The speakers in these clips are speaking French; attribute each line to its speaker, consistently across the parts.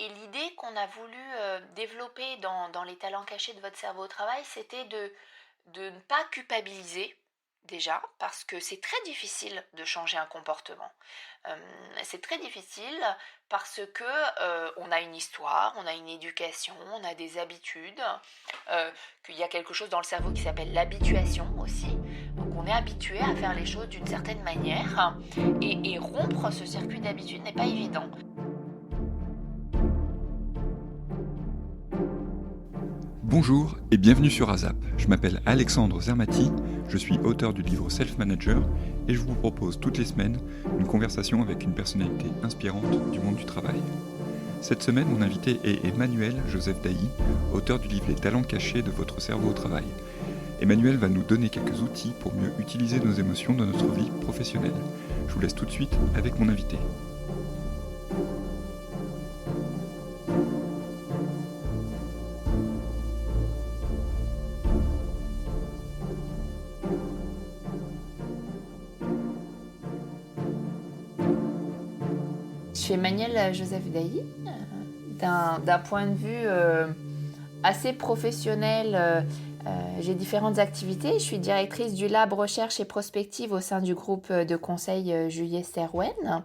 Speaker 1: Et l'idée qu'on a voulu développer dans les talents cachés de votre cerveau au travail, c'était de ne pas culpabiliser déjà, parce que c'est très difficile de changer un comportement. Euh, c'est très difficile parce que on a une histoire, on a une éducation, on a des habitudes, euh, qu'il y a quelque chose dans le cerveau qui s'appelle l'habituation aussi. Donc on est habitué à faire les choses d'une certaine manière et rompre ce circuit d'habitude n'est pas évident.
Speaker 2: Bonjour et bienvenue sur ASAP. Je m'appelle Alexandre Zermati, je suis auteur du livre Self Manager et je vous propose toutes les semaines une conversation avec une personnalité inspirante du monde du travail. Cette semaine, mon invité est Emmanuel Joseph Dailly, auteur du livre Les talents cachés de votre cerveau au travail. Emmanuel va nous donner quelques outils pour mieux utiliser nos émotions dans notre vie professionnelle. Je vous laisse tout de suite avec mon invité.
Speaker 1: Je suis Emmanuel Joseph Dailly. D'un point de vue assez professionnel, j'ai différentes activités. Je suis directrice du lab recherche et prospective au sein du groupe de conseil Juliet Serwen.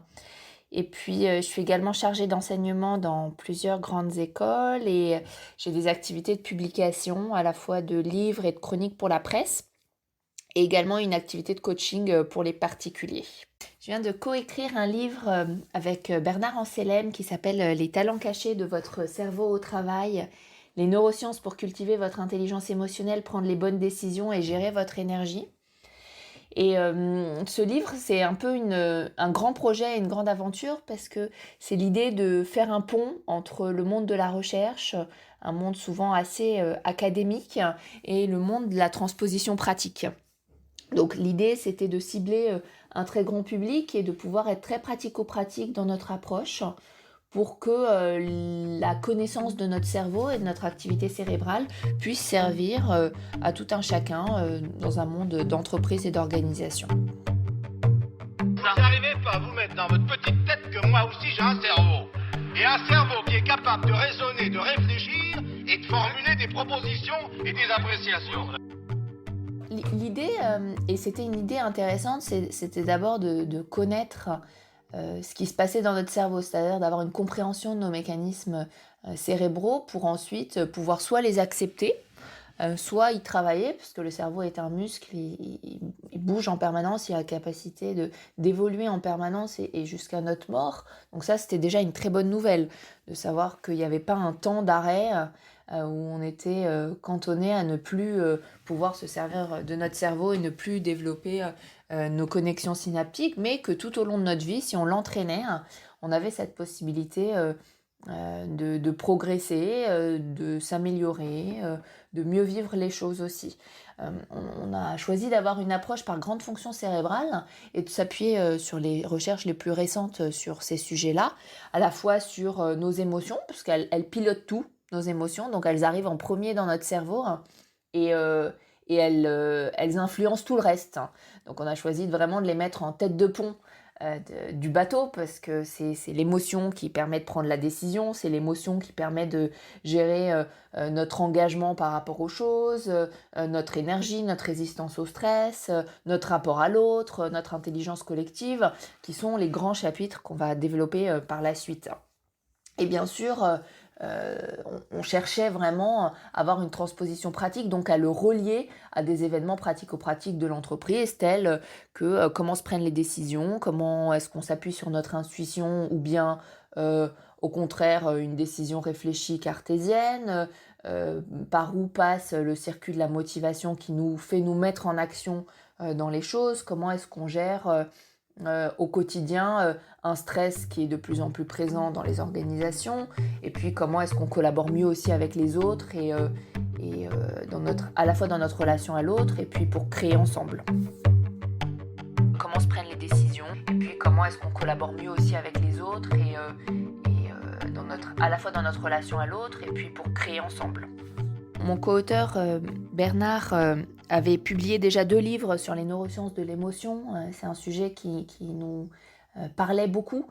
Speaker 1: Et puis, je suis également chargée d'enseignement dans plusieurs grandes écoles et j'ai des activités de publication à la fois de livres et de chroniques pour la presse et également une activité de coaching pour les particuliers. Je viens de coécrire un livre avec Bernard Anselem qui s'appelle Les talents cachés de votre cerveau au travail, les neurosciences pour cultiver votre intelligence émotionnelle, prendre les bonnes décisions et gérer votre énergie. Et ce livre, c'est un peu un grand projet, une grande aventure parce que c'est l'idée de faire un pont entre le monde de la recherche, un monde souvent assez académique, et le monde de la transposition pratique. Donc l'idée, c'était de cibler un très grand public et de pouvoir être très pratico-pratique dans notre approche pour que la connaissance de notre cerveau et de notre activité cérébrale puisse servir à tout un chacun dans un monde d'entreprise et d'organisation.
Speaker 3: Vous n'arrivez pas à vous mettre dans votre petite tête que moi aussi j'ai un cerveau. Et un cerveau qui est capable de raisonner, de réfléchir et de formuler des propositions et des appréciations.
Speaker 1: L'idée, et c'était une idée intéressante, c'était d'abord de connaître ce qui se passait dans notre cerveau, c'est-à-dire d'avoir une compréhension de nos mécanismes cérébraux pour ensuite pouvoir soit les accepter, soit y travailler, parce que le cerveau est un muscle, il bouge en permanence, il a la capacité d'évoluer en permanence et jusqu'à notre mort. Donc ça, c'était déjà une très bonne nouvelle, de savoir qu'il n'y avait pas un temps d'arrêt où on était cantonné à ne plus pouvoir se servir de notre cerveau et ne plus développer nos connexions synaptiques, mais que tout au long de notre vie, si on l'entraînait, on avait cette possibilité de progresser, de s'améliorer, de mieux vivre les choses aussi. On a choisi d'avoir une approche par grande fonction cérébrale et de s'appuyer sur les recherches les plus récentes sur ces sujets-là, à la fois sur nos émotions, parce qu'elles pilotent tout, nos émotions, donc elles arrivent en premier dans notre cerveau et, euh, et elles influencent tout le reste. Donc on a choisi vraiment de les mettre en tête de pont du bateau parce que c'est l'émotion qui permet de prendre la décision, c'est l'émotion qui permet de gérer notre engagement par rapport aux choses, notre énergie, notre résistance au stress, notre rapport à l'autre, notre intelligence collective, qui sont les grands chapitres qu'on va développer par la suite. Et bien sûr, on cherchait vraiment à avoir une transposition pratique, donc à le relier à des événements pratico-pratiques de l'entreprise, tels que comment se prennent les décisions, comment est-ce qu'on s'appuie sur notre intuition, ou bien au contraire une décision réfléchie cartésienne, par où passe le circuit de la motivation qui nous fait nous mettre en action dans les choses, comment est-ce qu'on gère au quotidien un stress qui est de plus en plus présent dans les organisations, et puis comment est-ce qu'on collabore mieux aussi avec les autres et à la fois dans notre relation à l'autre et puis pour créer ensemble. Comment se prennent les décisions et puis comment est-ce qu'on collabore mieux aussi avec les autres à la fois dans notre relation à l'autre et puis pour créer ensemble. Mon co-auteur Bernard avait publié déjà 2 livres sur les neurosciences de l'émotion. C'est un sujet qui nous parlait beaucoup.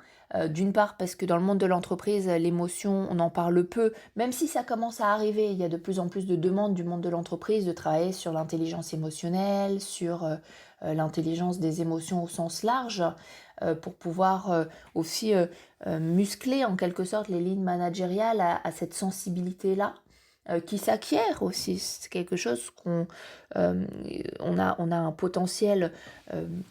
Speaker 1: D'une part parce que dans le monde de l'entreprise, l'émotion, on en parle peu, même si ça commence à arriver. Il y a de plus en plus de demandes du monde de l'entreprise de travailler sur l'intelligence émotionnelle, sur l'intelligence des émotions au sens large, pour pouvoir aussi muscler en quelque sorte les lignes managériales à cette sensibilité-là. Qui s'acquiert aussi, c'est quelque chose on a un potentiel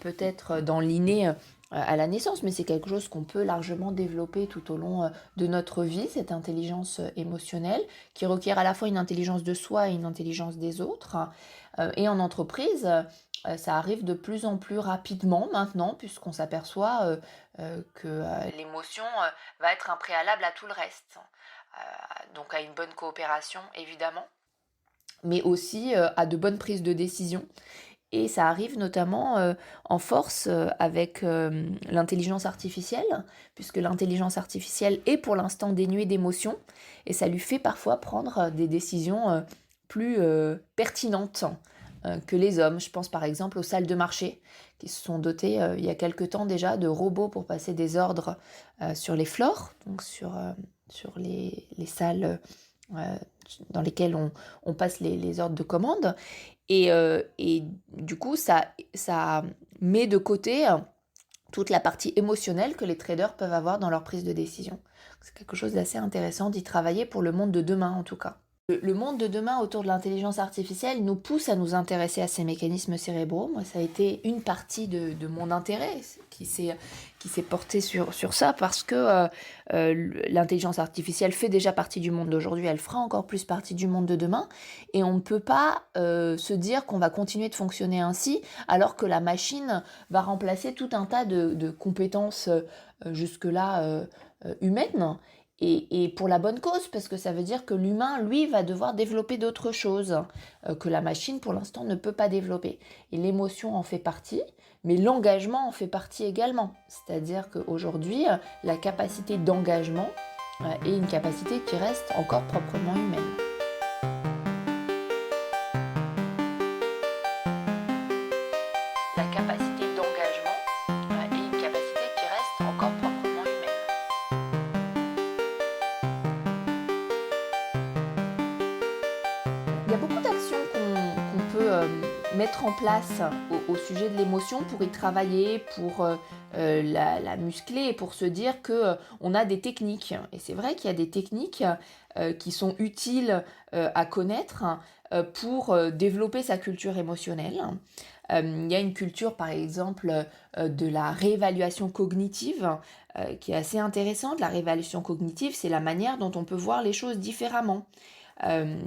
Speaker 1: peut-être dans l'inné à la naissance, mais c'est quelque chose qu'on peut largement développer tout au long de notre vie, cette intelligence émotionnelle, qui requiert à la fois une intelligence de soi et une intelligence des autres. Et en entreprise, ça arrive de plus en plus rapidement maintenant, puisqu'on s'aperçoit que l'émotion va être un préalable à tout le reste. Donc à une bonne coopération évidemment, mais aussi à de bonnes prises de décision. Et ça arrive notamment en force avec l'intelligence artificielle, puisque l'intelligence artificielle est pour l'instant dénuée d'émotions, et ça lui fait parfois prendre des décisions plus pertinentes que les hommes. Je pense par exemple aux salles de marché, qui se sont dotées il y a quelque temps déjà de robots pour passer des ordres sur les floors, donc sur les salles dans lesquelles on passe les ordres de commande. Et du coup, ça met de côté toute la partie émotionnelle que les traders peuvent avoir dans leur prise de décision. C'est quelque chose d'assez intéressant d'y travailler pour le monde de demain en tout cas. Le monde de demain autour de l'intelligence artificielle nous pousse à nous intéresser à ces mécanismes cérébraux. Moi, ça a été une partie de mon intérêt qui s'est porté sur ça parce que l'intelligence artificielle fait déjà partie du monde d'aujourd'hui, elle fera encore plus partie du monde de demain, et on ne peut pas se dire qu'on va continuer de fonctionner ainsi alors que la machine va remplacer tout un tas de compétences jusque-là humaines. Et pour la bonne cause, parce que ça veut dire que l'humain, lui, va devoir développer d'autres choses que la machine, pour l'instant, ne peut pas développer. Et l'émotion en fait partie, mais l'engagement en fait partie également. C'est-à-dire qu'aujourd'hui, la capacité d'engagement est une capacité qui reste encore proprement humaine. La capacité d'engagement est une capacité qui reste encore proprement humaine. Il y a beaucoup d'actions qu'on peut mettre en place au sujet de l'émotion pour y travailler, pour la muscler et pour se dire qu'on a des techniques. Et c'est vrai qu'il y a des techniques qui sont utiles à connaître pour développer sa culture émotionnelle. Il y a une culture, par exemple, de la réévaluation cognitive qui est assez intéressante. La réévaluation cognitive, c'est la manière dont on peut voir les choses différemment.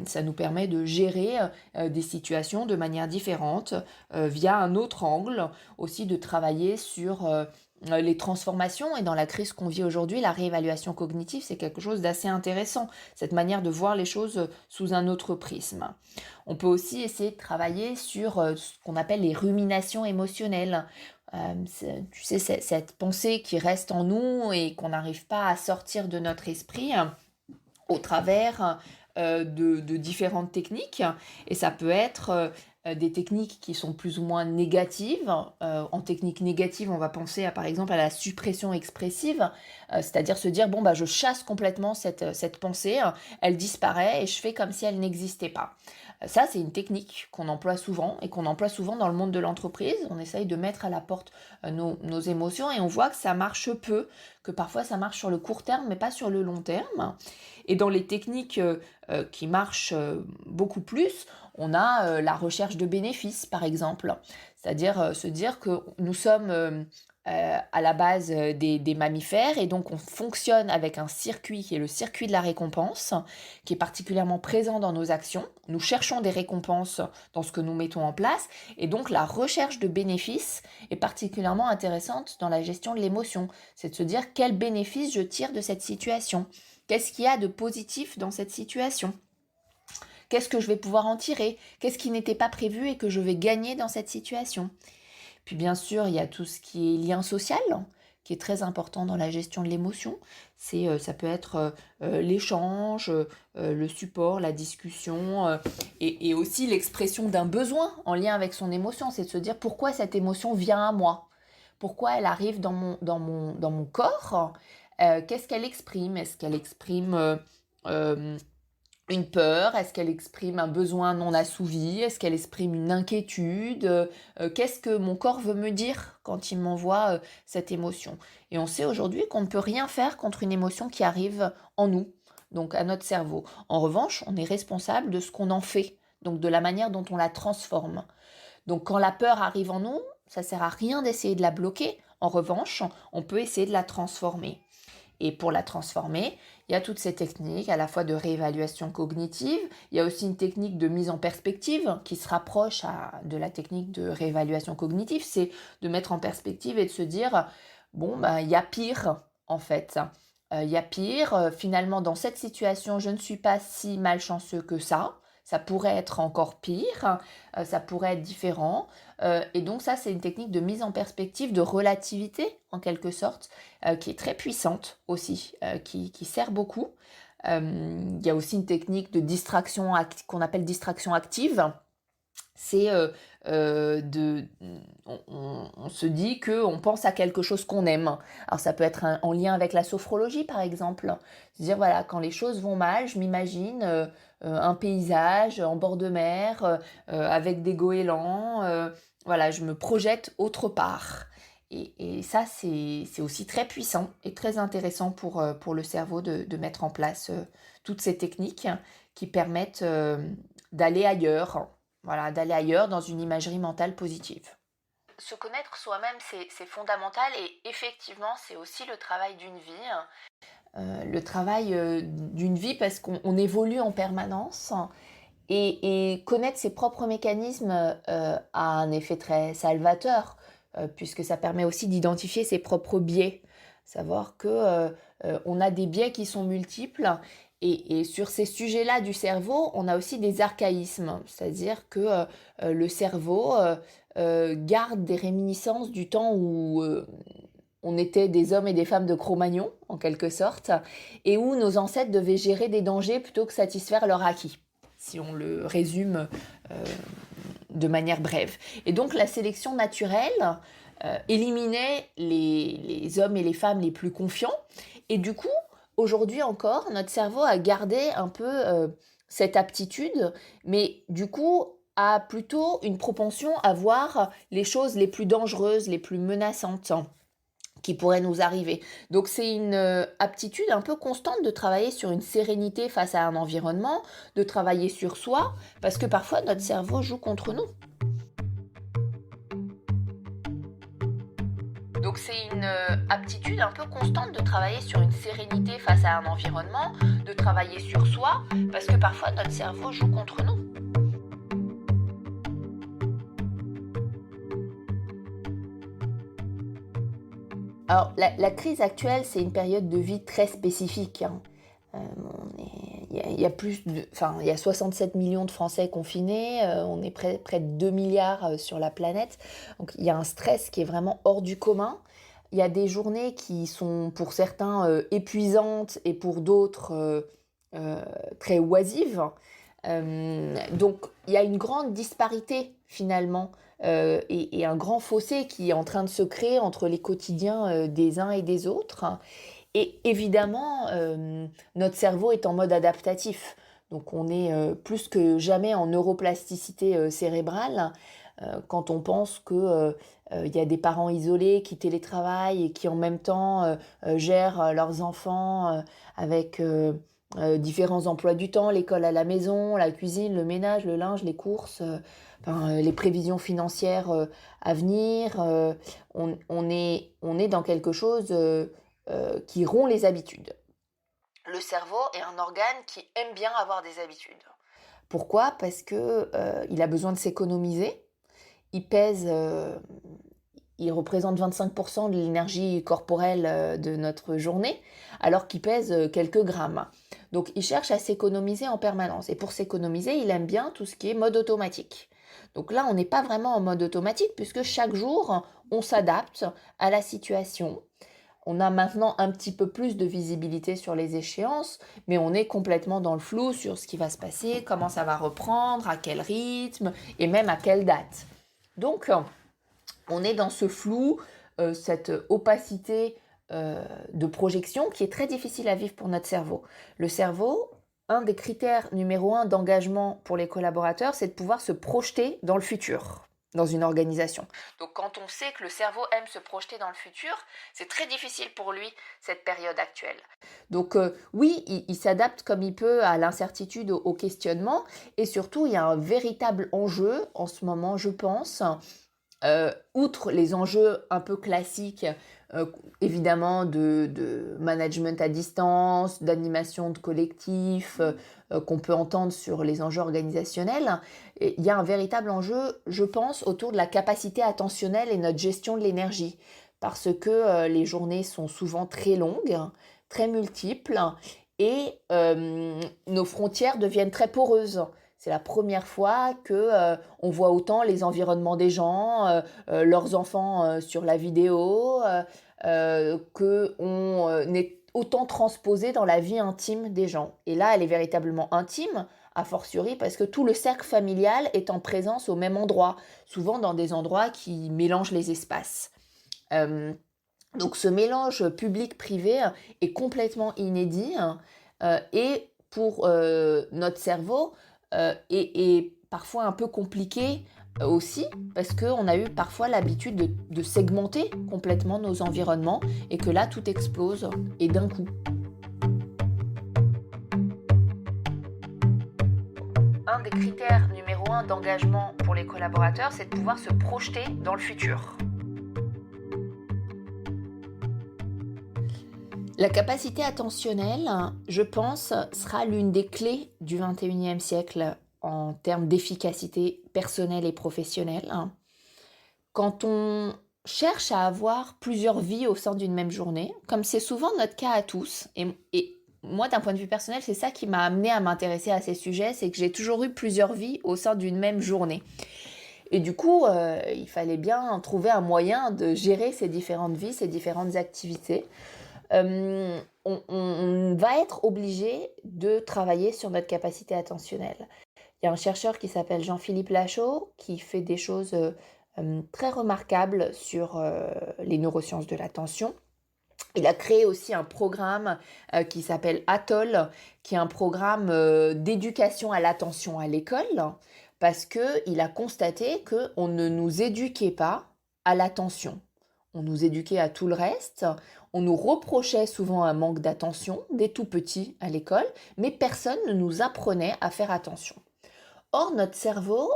Speaker 1: Ça nous permet de gérer des situations de manière différente, via un autre angle, aussi de travailler sur les transformations. Et dans la crise qu'on vit aujourd'hui, la réévaluation cognitive, c'est quelque chose d'assez intéressant, cette manière de voir les choses sous un autre prisme. On peut aussi essayer de travailler sur ce qu'on appelle les ruminations émotionnelles. Tu sais, cette pensée qui reste en nous et qu'on n'arrive pas à sortir de notre esprit au travers de différentes techniques, et ça peut être des techniques qui sont plus ou moins négatives. En technique négative, on va penser par exemple à la suppression expressive, c'est-à-dire se dire bon je chasse complètement cette pensée, elle disparaît et je fais comme si elle n'existait pas. Ça, c'est une technique qu'on emploie souvent et qu'on emploie souvent dans le monde de l'entreprise. On essaye de mettre à la porte nos émotions et on voit que ça marche peu, que parfois ça marche sur le court terme mais pas sur le long terme. Et dans les techniques qui marchent beaucoup plus, on a la recherche de bénéfices par exemple. C'est-à-dire se dire que nous sommes à la base des mammifères et donc on fonctionne avec un circuit qui est le circuit de la récompense qui est particulièrement présent dans nos actions. Nous cherchons des récompenses dans ce que nous mettons en place et donc la recherche de bénéfices est particulièrement intéressante dans la gestion de l'émotion. C'est de se dire quel bénéfice je tire de cette situation. Qu'est-ce qu'il y a de positif dans cette situation ? Qu'est-ce que je vais pouvoir en tirer ? Qu'est-ce qui n'était pas prévu et que je vais gagner dans cette situation ? Puis bien sûr, il y a tout ce qui est lien social, qui est très important dans la gestion de l'émotion. Ça peut être l'échange, le support, la discussion, et aussi l'expression d'un besoin en lien avec son émotion. C'est de se dire pourquoi cette émotion vient à moi ? pourquoi elle arrive dans mon corps, qu'est-ce qu'elle exprime? Est-ce qu'elle exprime une peur? Est-ce qu'elle exprime un besoin non assouvi? Est-ce qu'elle exprime une inquiétude? Qu'est-ce que mon corps veut me dire quand il m'envoie cette émotion? Et on sait aujourd'hui qu'on ne peut rien faire contre une émotion qui arrive en nous, donc à notre cerveau. En revanche, on est responsable de ce qu'on en fait, donc de la manière dont on la transforme. Donc quand la peur arrive en nous, ça ne sert à rien d'essayer de la bloquer. En revanche, on peut essayer de la transformer. Et pour la transformer, il y a toutes ces techniques à la fois de réévaluation cognitive, il y a aussi une technique de mise en perspective qui se rapproche de la technique de réévaluation cognitive, c'est de mettre en perspective et de se dire, bon, il y a pire en fait. Il y a pire, finalement dans cette situation, je ne suis pas si malchanceux que ça pourrait être encore pire, ça pourrait être différent. Et donc ça, c'est une technique de mise en perspective, de relativité en quelque sorte, qui est très puissante aussi, qui sert beaucoup. Il y a aussi une technique de distraction qu'on appelle distraction active. C'est on se dit qu'on pense à quelque chose qu'on aime. Alors ça peut être en lien avec la sophrologie par exemple. C'est-à-dire voilà, quand les choses vont mal, je m'imagine un paysage en bord de mer avec des goélands. Voilà, je me projette autre part. Et ça, c'est aussi très puissant et très intéressant pour le cerveau de mettre en place toutes ces techniques qui permettent d'aller ailleurs. Voilà, d'aller ailleurs dans une imagerie mentale positive. Se connaître soi-même, c'est fondamental et effectivement, c'est aussi le travail d'une vie. Le travail d'une vie parce qu'on évolue en permanence et connaître ses propres mécanismes a un effet très salvateur puisque ça permet aussi d'identifier ses propres biais. Savoir que on a des biais qui sont multiples et sur ces sujets-là du cerveau, on a aussi des archaïsmes, c'est-à-dire que le cerveau garde des réminiscences du temps où on était des hommes et des femmes de Cro-Magnon, en quelque sorte, et où nos ancêtres devaient gérer des dangers plutôt que satisfaire leur acquis, si on le résume de manière brève. Et donc la sélection naturelle éliminait les hommes et les femmes les plus confiants, et du coup, aujourd'hui encore, notre cerveau a gardé un peu cette aptitude, mais du coup a plutôt une propension à voir les choses les plus dangereuses, les plus menaçantes qui pourraient nous arriver. Donc c'est une aptitude un peu constante de travailler sur une sérénité face à un environnement, de travailler sur soi, parce que parfois notre cerveau joue contre nous. Donc c'est une aptitude un peu constante de travailler sur une sérénité face à un environnement, de travailler sur soi, parce que parfois notre cerveau joue contre nous. Alors la crise actuelle, c'est une période de vie très spécifique. Il y a 67 millions de Français confinés, on est près de 2 milliards sur la planète. Donc il y a un stress qui est vraiment hors du commun. Il y a des journées qui sont pour certains épuisantes et pour d'autres très oisives. Donc il y a une grande disparité finalement et un grand fossé qui est en train de se créer entre les quotidiens des uns et des autres. Et évidemment, notre cerveau est en mode adaptatif. Donc on est plus que jamais en neuroplasticité cérébrale quand on pense que y a des parents isolés qui télétravaillent et qui en même temps gèrent leurs enfants avec différents emplois du temps, l'école à la maison, la cuisine, le ménage, le linge, les courses, les prévisions financières à venir. On est dans quelque chose qui rompt les habitudes. Le cerveau est un organe qui aime bien avoir des habitudes. Pourquoi ? Parce que il a besoin de s'économiser. Il représente 25% de l'énergie corporelle de notre journée, alors qu'il pèse quelques grammes. Donc il cherche à s'économiser en permanence. Et pour s'économiser, il aime bien tout ce qui est mode automatique. Donc là, on n'est pas vraiment en mode automatique, puisque chaque jour, on s'adapte à la situation. On a maintenant un petit peu plus de visibilité sur les échéances, mais on est complètement dans le flou sur ce qui va se passer, comment ça va reprendre, à quel rythme et même à quelle date. Donc, on est dans ce flou cette opacité de projection qui est très difficile à vivre pour notre cerveau. Le cerveau, un des critères numéro 1 d'engagement pour les collaborateurs, c'est de pouvoir se projeter dans le futur, dans une organisation. Donc quand on sait que le cerveau aime se projeter dans le futur, c'est très difficile pour lui cette période actuelle. Donc oui, il s'adapte comme il peut à l'incertitude, au questionnement, et surtout il y a un véritable enjeu en ce moment, je pense, outre les enjeux un peu classiques, évidemment de management à distance, d'animation de collectif, qu'on peut entendre sur les enjeux organisationnels, il y a un véritable enjeu, je pense, autour de la capacité attentionnelle et notre gestion de l'énergie. Parce que les journées sont souvent très longues, très multiples, et nos frontières deviennent très poreuses. C'est la première fois qu'on voit autant les environnements des gens, leurs enfants sur la vidéo, qu'on est autant transposé dans la vie intime des gens. Et là, elle est véritablement intime, a fortiori, parce que tout le cercle familial est en présence au même endroit, souvent dans des endroits qui mélangent les espaces. Donc ce mélange public-privé est complètement inédit et pour notre cerveau est parfois un peu compliqué aussi parce qu'on a eu parfois l'habitude de segmenter complètement nos environnements et que là tout explose et d'un coup. Un des critères numéro 1 d'engagement pour les collaborateurs, c'est de pouvoir se projeter dans le futur. La capacité attentionnelle, je pense, sera l'une des clés du XXIe siècle en termes d'efficacité personnelle et professionnelle. Quand on cherche à avoir plusieurs vies au sein d'une même journée, comme c'est souvent notre cas à tous, et moi d'un point de vue personnel, c'est ça qui m'a amené à m'intéresser à ces sujets, c'est que j'ai toujours eu plusieurs vies au sein d'une même journée. Et du coup, il fallait bien trouver un moyen de gérer ces différentes vies, ces différentes activités. On va être obligé de travailler sur notre capacité attentionnelle. Il y a un chercheur qui s'appelle Jean-Philippe Lachaud qui fait des choses très remarquables sur les neurosciences de l'attention. Il a créé aussi un programme qui s'appelle Atoll, qui est un programme d'éducation à l'attention à l'école, parce qu'il a constaté qu'on ne nous éduquait pas à l'attention. On nous éduquait à tout le reste, on nous reprochait souvent un manque d'attention dès tout petit à l'école, mais personne ne nous apprenait à faire attention. Or, notre cerveau,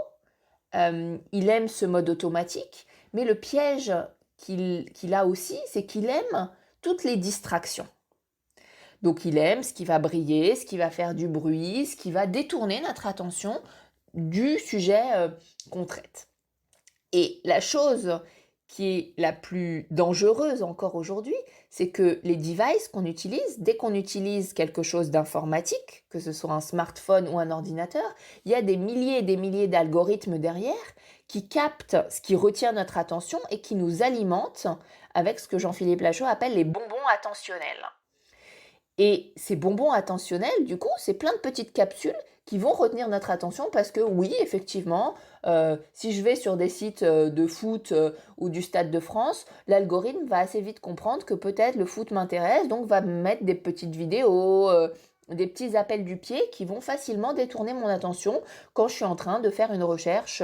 Speaker 1: il aime ce mode automatique, mais le piège qu'il a aussi, c'est qu'il aime toutes les distractions. Donc il aime ce qui va briller, ce qui va faire du bruit, ce qui va détourner notre attention du sujet qu'on traite. Et la chose qui est la plus dangereuse encore aujourd'hui, c'est que les devices qu'on utilise, dès qu'on utilise quelque chose d'informatique, que ce soit un smartphone ou un ordinateur, il y a des milliers et des milliers d'algorithmes derrière qui captent ce qui retient notre attention et qui nous alimentent avec ce que Jean-Philippe Lachaud appelle les bonbons attentionnels. Et ces bonbons attentionnels, du coup, c'est plein de petites capsules qui vont retenir notre attention parce que oui, effectivement, si je vais sur des sites de foot ou du Stade de France, l'algorithme va assez vite comprendre que peut-être le foot m'intéresse, donc va me mettre des petites vidéos, des petits appels du pied qui vont facilement détourner mon attention quand je suis en train de faire une recherche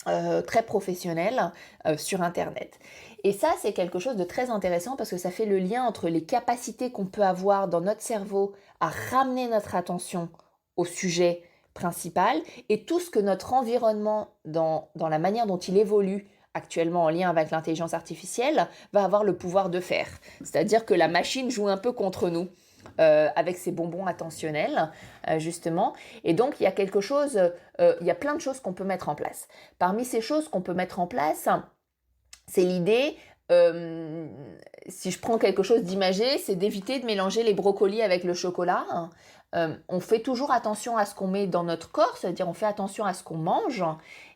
Speaker 1: très professionnelle sur Internet. Et ça, c'est quelque chose de très intéressant parce que ça fait le lien entre les capacités qu'on peut avoir dans notre cerveau à ramener notre attention au sujet principal et tout ce que notre environnement, dans la manière dont il évolue actuellement en lien avec l'intelligence artificielle, va avoir le pouvoir de faire. C'est-à-dire que la machine joue un peu contre nous avec ses bonbons attentionnels, justement. Et donc, il y a quelque chose, il y a plein de choses qu'on peut mettre en place. Parmi ces choses qu'on peut mettre en place, c'est l'idée, si je prends quelque chose d'imagé, c'est d'éviter de mélanger les brocolis avec le chocolat. On fait toujours attention à ce qu'on met dans notre corps, c'est-à-dire on fait attention à ce qu'on mange.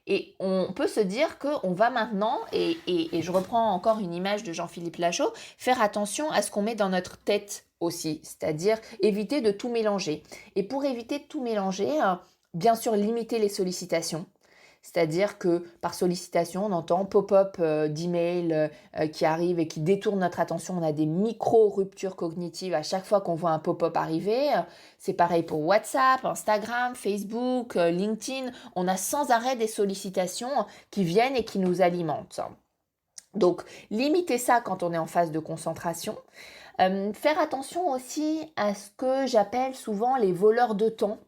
Speaker 1: Et on peut se dire qu'on va maintenant, et je reprends encore une image de Jean-Philippe Lachaud, faire attention à ce qu'on met dans notre tête aussi, c'est-à-dire éviter de tout mélanger. Et pour éviter de tout mélanger, bien sûr limiter les sollicitations. C'est-à-dire que par sollicitation, on entend pop-up d'email qui arrive et qui détourne notre attention. On a des micro-ruptures cognitives à chaque fois qu'on voit un pop-up arriver. C'est pareil pour WhatsApp, Instagram, Facebook, LinkedIn. On a sans arrêt des sollicitations qui viennent et qui nous alimentent. Donc, limiter ça quand on est en phase de concentration. Faire attention aussi à ce que j'appelle souvent les voleurs de temps.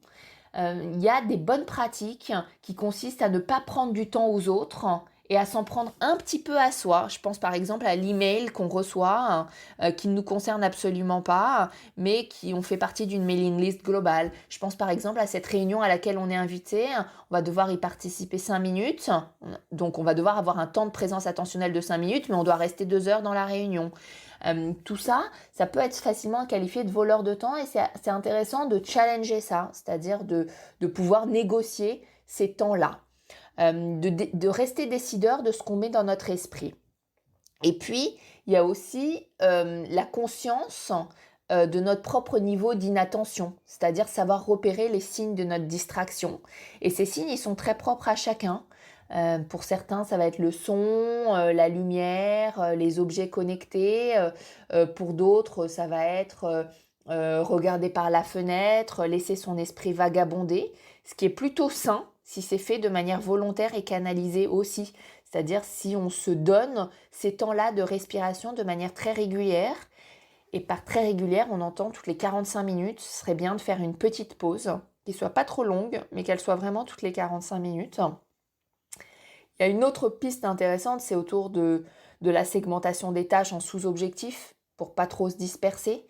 Speaker 1: Il y a des bonnes pratiques qui consistent à ne pas prendre du temps aux autres et à s'en prendre un petit peu à soi. Je pense par exemple à l'email qu'on reçoit, qui ne nous concerne absolument pas, mais qui ont fait partie d'une mailing list globale. Je pense par exemple à cette réunion à laquelle on est invité. On va devoir y participer 5 minutes, donc on va devoir avoir un temps de présence attentionnelle de 5 minutes, mais on doit rester 2 heures dans la réunion. Tout ça, ça peut être facilement qualifié de voleur de temps et c'est intéressant de challenger ça, c'est-à-dire de pouvoir négocier ces temps-là, de rester décideur de ce qu'on met dans notre esprit. Et puis, il y a aussi la conscience de notre propre niveau d'inattention, c'est-à-dire savoir repérer les signes de notre distraction. Et ces signes, ils sont très propres à chacun. Pour certains, ça va être le son, la lumière, les objets connectés. Pour d'autres, ça va être regarder par la fenêtre, laisser son esprit vagabonder, ce qui est plutôt sain si c'est fait de manière volontaire et canalisée aussi. C'est-à-dire si on se donne ces temps-là de respiration de manière très régulière. Et par très régulière, on entend toutes les 45 minutes, ce serait bien de faire une petite pause, qui ne soit pas trop longue, mais qu'elle soit vraiment toutes les 45 minutes. Il y a une autre piste intéressante, c'est autour de la segmentation des tâches en sous-objectifs pour pas trop se disperser.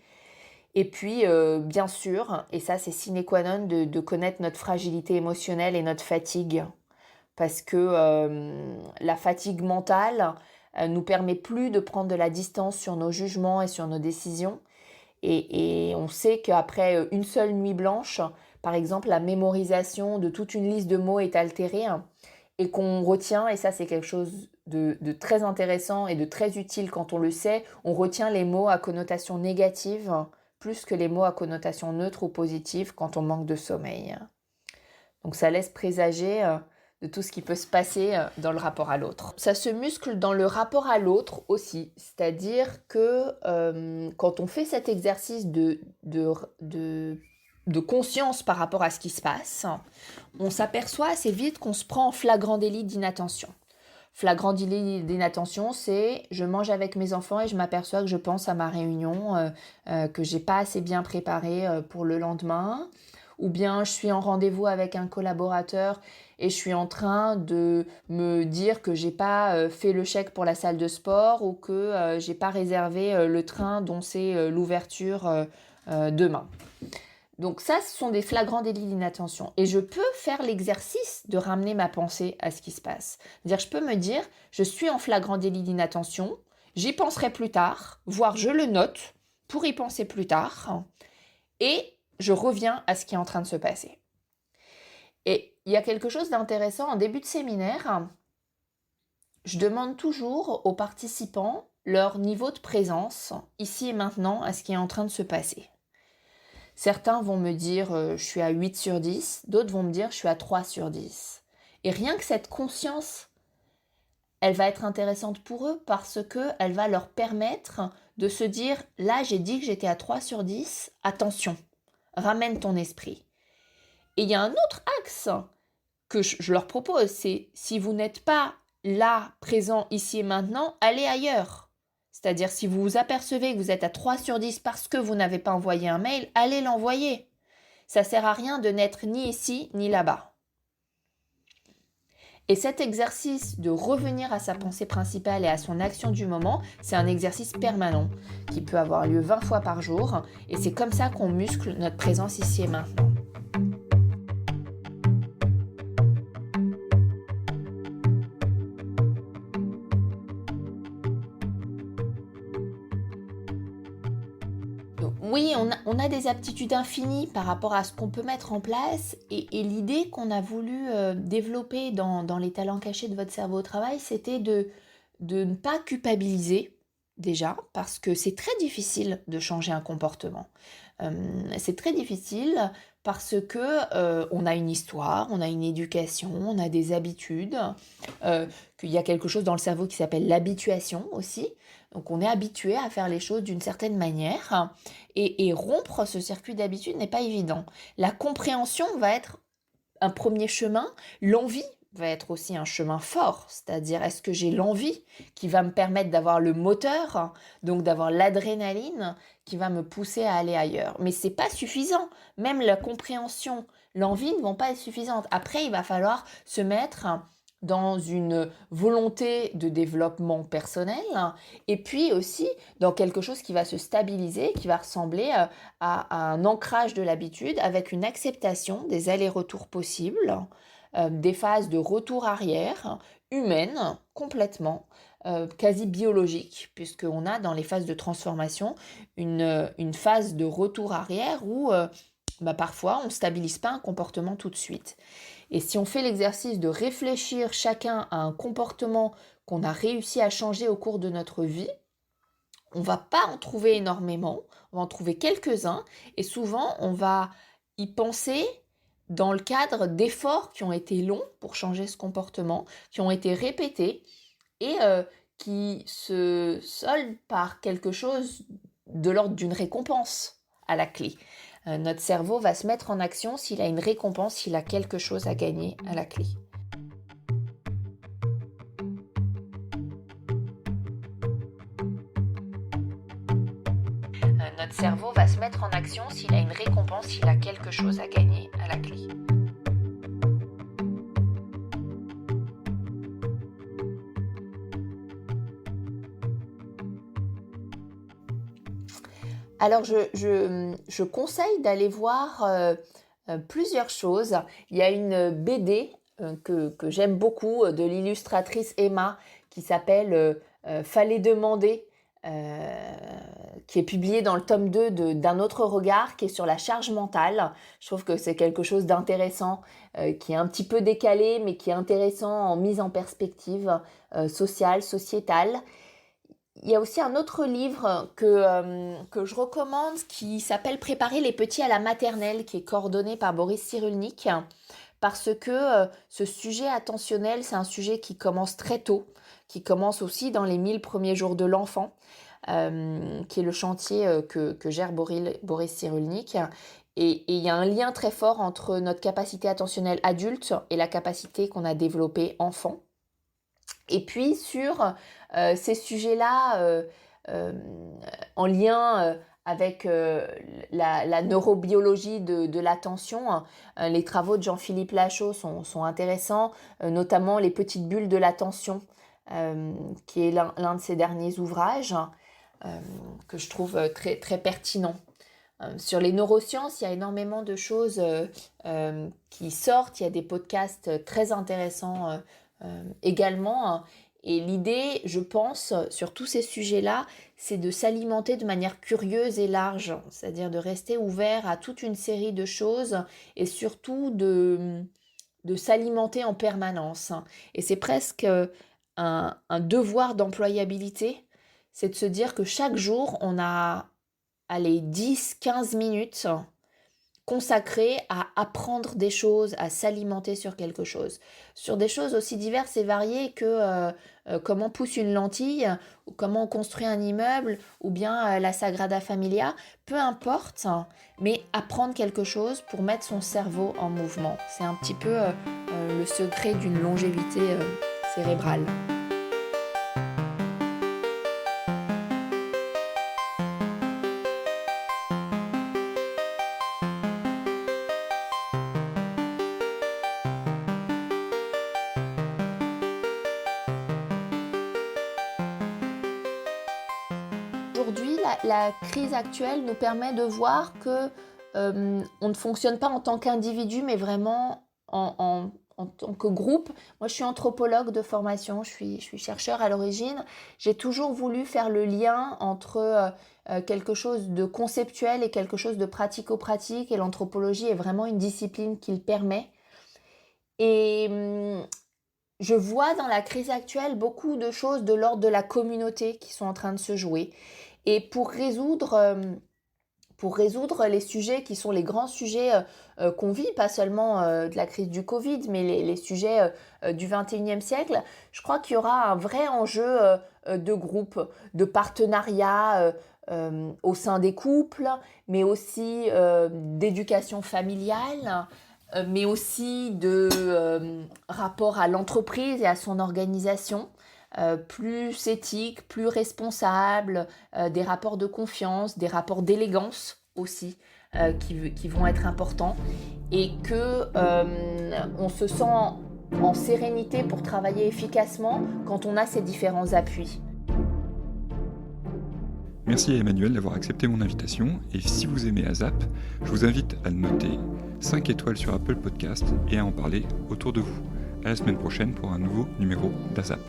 Speaker 1: Et puis, bien sûr, et ça c'est sine qua non, de connaître notre fragilité émotionnelle et notre fatigue. Parce que la fatigue mentale nous permet plus de prendre de la distance sur nos jugements et sur nos décisions. Et on sait qu'après une seule nuit blanche, par exemple, la mémorisation de toute une liste de mots est altérée. Et qu'on retient, et ça c'est quelque chose de très intéressant et de très utile quand on le sait, on retient les mots à connotation négative plus que les mots à connotation neutre ou positive quand on manque de sommeil. Donc ça laisse présager de tout ce qui peut se passer dans le rapport à l'autre. Ça se muscle dans le rapport à l'autre aussi, c'est-à-dire que quand on fait cet exercice de conscience par rapport à ce qui se passe, on s'aperçoit assez vite qu'on se prend en flagrant délit d'inattention. Flagrant délit d'inattention, c'est je mange avec mes enfants et je m'aperçois que je pense à ma réunion, que j'ai pas assez bien préparée pour le lendemain. Ou bien je suis en rendez-vous avec un collaborateur et je suis en train de me dire que j'ai pas fait le chèque pour la salle de sport ou que j'ai pas réservé le train dont c'est l'ouverture demain. Donc ça, ce sont des flagrants délits d'inattention. Et je peux faire l'exercice de ramener ma pensée à ce qui se passe. C'est-à-dire, je peux me dire, je suis en flagrant délit d'inattention, j'y penserai plus tard, voire je le note pour y penser plus tard, et je reviens à ce qui est en train de se passer. Et il y a quelque chose d'intéressant en début de séminaire. Je demande toujours aux participants leur niveau de présence, ici et maintenant, à ce qui est en train de se passer. Certains vont me dire je suis à 8 sur 10, d'autres vont me dire je suis à 3 sur 10. Et rien que cette conscience, elle va être intéressante pour eux parce qu'elle va leur permettre de se dire là j'ai dit que j'étais à 3 sur 10, attention, ramène ton esprit. Et il y a un autre axe que je leur propose, c'est si vous n'êtes pas là, présent, ici et maintenant, allez ailleurs. C'est-à-dire, si vous vous apercevez que vous êtes à 3 sur 10 parce que vous n'avez pas envoyé un mail, allez l'envoyer. Ça ne sert à rien de n'être ni ici ni là-bas. Et cet exercice de revenir à sa pensée principale et à son action du moment, c'est un exercice permanent qui peut avoir lieu 20 fois par jour. Et c'est comme ça qu'on muscle notre présence ici et maintenant. Oui, on a des aptitudes infinies par rapport à ce qu'on peut mettre en place et l'idée qu'on a voulu développer dans les talents cachés de votre cerveau au travail, c'était de ne pas culpabiliser déjà, parce que c'est très difficile de changer un comportement. C'est très difficile parce que on a une histoire, on a une éducation, on a des habitudes, qu'il y a quelque chose dans le cerveau qui s'appelle l'habituation aussi. Donc on est habitué à faire les choses d'une certaine manière et rompre ce circuit d'habitude n'est pas évident. La compréhension va être un premier chemin, l'envie va être aussi un chemin fort, c'est-à-dire est-ce que j'ai l'envie qui va me permettre d'avoir le moteur, donc d'avoir l'adrénaline qui va me pousser à aller ailleurs. Mais c'est pas suffisant, même la compréhension, l'envie ne vont pas être suffisantes. Après, il va falloir se mettre dans une volonté de développement personnel et puis aussi dans quelque chose qui va se stabiliser, qui va ressembler à un ancrage de l'habitude avec une acceptation des allers-retours possibles, des phases de retour arrière humaines complètement, quasi biologiques, puisqu'on a dans les phases de transformation une phase de retour arrière où parfois on ne stabilise pas un comportement tout de suite. Et si on fait l'exercice de réfléchir chacun à un comportement qu'on a réussi à changer au cours de notre vie, on ne va pas en trouver énormément, on va en trouver quelques-uns, et souvent on va y penser dans le cadre d'efforts qui ont été longs pour changer ce comportement, qui ont été répétés, et qui se soldent par quelque chose de l'ordre d'une récompense à la clé. Notre cerveau va se mettre en action s'il a une récompense, s'il a quelque chose à gagner à la clé. Notre cerveau va se mettre en action s'il a une récompense, s'il a quelque chose à gagner à la clé. Alors, je conseille d'aller voir plusieurs choses. Il y a une BD que j'aime beaucoup de l'illustratrice Emma qui s'appelle Fallait demander, qui est publiée dans le tome 2 d'Un autre regard, qui est sur la charge mentale. Je trouve que c'est quelque chose d'intéressant, qui est un petit peu décalé, mais qui est intéressant en mise en perspective sociale, sociétale. Il y a aussi un autre livre que je recommande qui s'appelle Préparer les petits à la maternelle, qui est coordonné par Boris Cyrulnik, parce que ce sujet attentionnel, c'est un sujet qui commence très tôt, qui commence aussi dans les 1000 premiers jours de l'enfant, qui est le chantier que gère Boris Cyrulnik. Et il y a un lien très fort entre notre capacité attentionnelle adulte et la capacité qu'on a développée enfant. Et puis sur ces sujets-là, en lien avec la neurobiologie de l'attention, les travaux de Jean-Philippe Lachaud sont intéressants, notamment les petites bulles de l'attention, qui est l'un de ses derniers ouvrages, que je trouve très, très pertinent. Sur les neurosciences, il y a énormément de choses qui sortent, il y a des podcasts très intéressants également. Et l'idée, je pense, sur tous ces sujets-là, c'est de s'alimenter de manière curieuse et large, c'est-à-dire de rester ouvert à toute une série de choses et surtout de s'alimenter en permanence. Et c'est presque un devoir d'employabilité, c'est de se dire que chaque jour, on a 10-15 minutes consacré à apprendre des choses, à s'alimenter sur quelque chose. Sur des choses aussi diverses et variées que comment pousse une lentille, ou comment on construit un immeuble, ou bien la Sagrada Familia, peu importe, mais apprendre quelque chose pour mettre son cerveau en mouvement. C'est un petit peu le secret d'une longévité cérébrale. Aujourd'hui, la crise actuelle nous permet de voir que on ne fonctionne pas en tant qu'individu, mais vraiment en tant que groupe. Moi, je suis anthropologue de formation, je suis chercheur à l'origine. J'ai toujours voulu faire le lien entre quelque chose de conceptuel et quelque chose de pratico-pratique, et l'anthropologie est vraiment une discipline qui le permet. Et je vois dans la crise actuelle beaucoup de choses de l'ordre de la communauté qui sont en train de se jouer. Et pour résoudre les sujets qui sont les grands sujets qu'on vit, pas seulement de la crise du Covid, mais les sujets du 21e siècle, je crois qu'il y aura un vrai enjeu de groupe, de partenariat au sein des couples, mais aussi d'éducation familiale, mais aussi de rapport à l'entreprise et à son organisation. Plus éthique, plus responsable, des rapports de confiance, des rapports d'élégance aussi qui vont être importants et que on se sent en sérénité pour travailler efficacement quand on a ces différents appuis.
Speaker 2: Merci à Emmanuel d'avoir accepté mon invitation et si vous aimez ASAP, je vous invite à le noter 5 étoiles sur Apple Podcast et à en parler autour de vous. À la semaine prochaine pour un nouveau numéro d'ASAP.